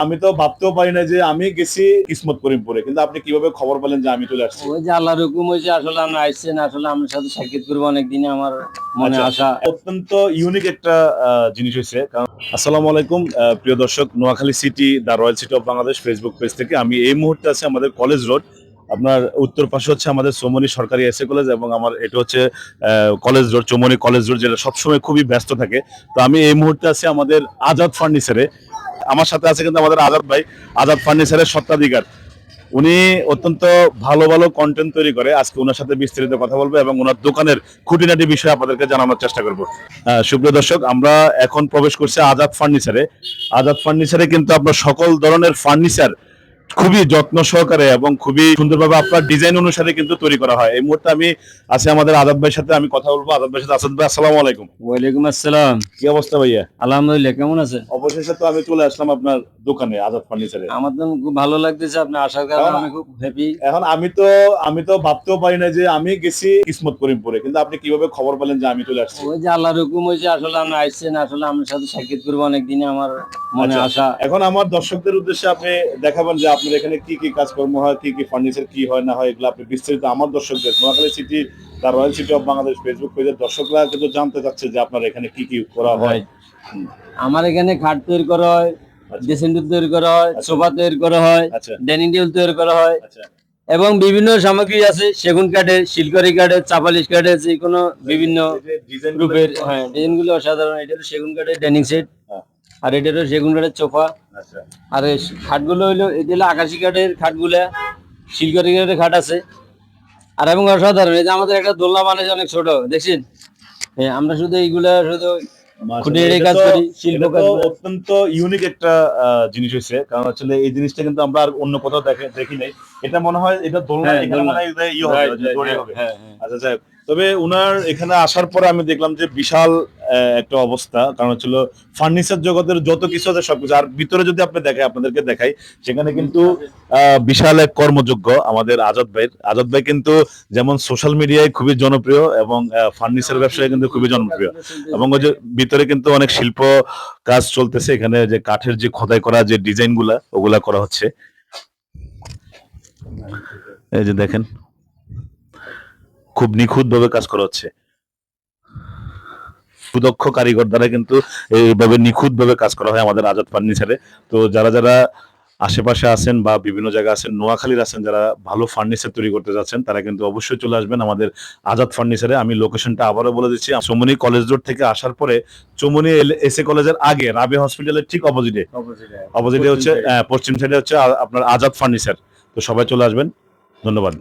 আমি তো ভাবতেও পারি না যে আমি গেছি কিসমত করিমপুরে, কিন্তু আপনি কিভাবে খবর পেলেন যে আমি চলে আসছি? ওই যে আল্লাহর হুকুম হয়েছে, আসলে আমরা আসছেন, আসলে আমার সাথে সাক্ষাৎ করবো অনেকদিনে আমার মনে আচ্ছা, আশা। অত্যন্ত ইউনিক একটা জিনিস হয়েছে। কারণ আসসালামু আলাইকুম প্রিয় দর্শক, Noakhali city the royal city of Bangladesh Facebook page থেকে আমি এই মুহূর্তে আছি আমাদের কলেজ রোড। আপনার উত্তর পাশে হচ্ছে আমাদের চৌমনি সরকারি এসএ কলেজ, এবং আমার এটা হচ্ছে college road, Chaumoni college road, যেটা সবসময় খুবই ব্যস্ত থাকে। তো আমি এই মুহূর্তে আছি আমাদের আজাদ ফার্নিচারে। আমার সাথে আছে কিন্তু আমাদের আজাদ ভাই, আজাদ ফার্নিচারের স্বত্বাধিকার। উনি অত্যন্ত ভালো ভালো কন্টেন্ট তৈরি করে। আজকে ওনার সাথে বিস্তারিত কথা বলবো এবং ওনার দোকানের খুঁটিনাটি বিষয়ে আপনাদেরকে জানানোর চেষ্টা করবো। সুপ্রিয় দর্শক, আমরা এখন প্রবেশ করছি আজাদ ফার্নিচারে। আজাদ ফার্নিচারে কিন্তু আপনার সকল ধরনের ফার্নিচার খুবই যত্ন সহকারে এবং খুবই সুন্দরভাবে আপনার ডিজাইন অনুসারে কিন্তু তৈরি করা হয়। এই মুহূর্তে আমি আছি আমাদের আজাদ ভাইয়ের সাথে, আমি কথা বলবো আজাদ ভাইয়ের সাথে। আসাদ ভাই, আসসালামু আলাইকুম। ওয়ালাইকুম আসসালাম। কি অবস্থা ভাইয়া? আলহামদুলিল্লাহ, কেমন আছেন? অবশেষে তো আমি চলে আসলাম আপনার দোকানে, আজাদ ফার্নিচারে। আমার তো খুব ভালো লাগতেছে, আপনি আসার কারণে আমি খুব হ্যাপি। এখন আমি তো ভাবতেও পারি না যে আমি গেছি কিসমত করিমপুরে, কিন্তু আপনি কিভাবে খবর পেলেন যে আমি চলে আসছি? ওই যে আল্লাহর হুকুম হয়েছে, আসলে আমরা আসছেন, আসলে আমার সাথে সাক্ষাৎ করবো অনেকদিনে আমার মনে আচ্ছা, আশা। এখন আমার দর্শকদের উদ্দেশ্যে আপনি দেখাবেন যে আপনার এখানে কি কি কাজকর্ম হয়, কি কি ফার্নিচার কি হয় না হয়, এগুলো আপনি বিস্তারিত আমার দর্শকদের, Noakhali city the royal city of Bangladesh Facebook পেজের দর্শকরা কিন্তু জানতে চাচ্ছে যে আপনার এখানে কি কি করা হয়। হুম, আমার এখানে খাট তৈরি করা হয়, আচ্ছা, ড্রেসিং টেবিল তৈরি করা হয়, আচ্ছা, সোফা তৈরি করা হয়, আচ্ছা, ডাইনিং টেবিল তৈরি করা হয়, আচ্ছা, এবং বিভিন্ন সামগ্রী আছে সেগুন কাঠের, শিলকড়ি কাঠের, চাপালিশ কাঠের, যে কোনো বিভিন্ন এই যে ডিজাইন রূপের। হ্যাঁ, ডিজাইন গুলো অসাধারণ। এটা হলো সেগুন কাঠের ডাইনিং সেট, আর এটা হলো সেগুন কাঠের সোফা। আচ্ছা, আর এই খাটগুলো হইলো, এটা হলো আকাশি কাঠের খাটগুলা, শিলকড়ি কাঠের খাট আছে। আর এবং অসাধারণ, এই যে আমাদের একটা দোলনা বানাইছে অনেক ছোট, দেখছেন? হ্যাঁ, আমরা শুধু এইগুলা শুধু মাশাআল্লাহ, খুঁটিনাটি কাজ করি, শিল্প এটা তো কাজ করি। অত্যন্ত ইউনিক একটা জিনিস হয়েছে। কারণ আসলে এই জিনিসটা কিন্তু আমরা আর অন্য কোথাও দেখি নাই। এটা মনে হয় এটা দোলনা, হ্যাঁ, এখানে দোলনা। মনে হয় এটা ইয়ে হবে, রাইট, যে রাইট, দড়ি হ্যাঁ, হবে। হ্যাঁ, হ্যাঁ। আচ্ছা, যাই হোক। তবে উনার এখানে আসার পরে আমি দেখলাম যে বিশাল একটা অবস্থা। কারণ হচ্ছিল ফার্নিচার জগতের যত কিছু আছে সবকিছু। আর ভিতরে যদি আপনি আপনাদেরকে দেখাই, সেখানে কিন্তু বিশাল এক কর্মযোগ্য আমাদের আজাদ ভাই কিন্তু যেমন সোশ্যাল মিডিয়ায় খুবই জনপ্রিয়, এবং ফার্নিচার ব্যবসায় কিন্তু খুবই জনপ্রিয়। এবং ওই যে ভিতরে কিন্তু অনেক শিল্প কাজ চলতেছে। এখানে যে কাঠের যে খোদাই করা যে ডিজাইন গুলা, ওগুলা করা হচ্ছে। এই যে দেখেন, খুব নিখুঁত ভাবে কাজ করা হচ্ছে। সুদক্ষ কারিগর দ্বারা কিন্তু এইভাবে নিখুঁত ভাবে কাজ করা হয় আমাদের আজাদ ফার্নিচারে। তো যারা যারা আশেপাশে আছেন বা বিভিন্ন জায়গায় আছেন, নোয়াখালীর আছেন, যারা ভালো ফার্নিচার তৈরি করতে যাচ্ছেন, তারা কিন্তু অবশ্যই চলে আসবেন আমাদের আজাদ ফার্নিচারে। আমি লোকেশনটা আবারও বলে দিচ্ছি, চৌমনি কলেজ রোড থেকে আসার পরে চৌমনি এসএ কলেজের আগে রাবে হসপিটালের ঠিক অপোজিটে হচ্ছে পশ্চিম সাইডে হচ্ছে আপনার আজাদ ফার্নিচার। তো সবাই চলে আসবেন। ধন্যবাদ।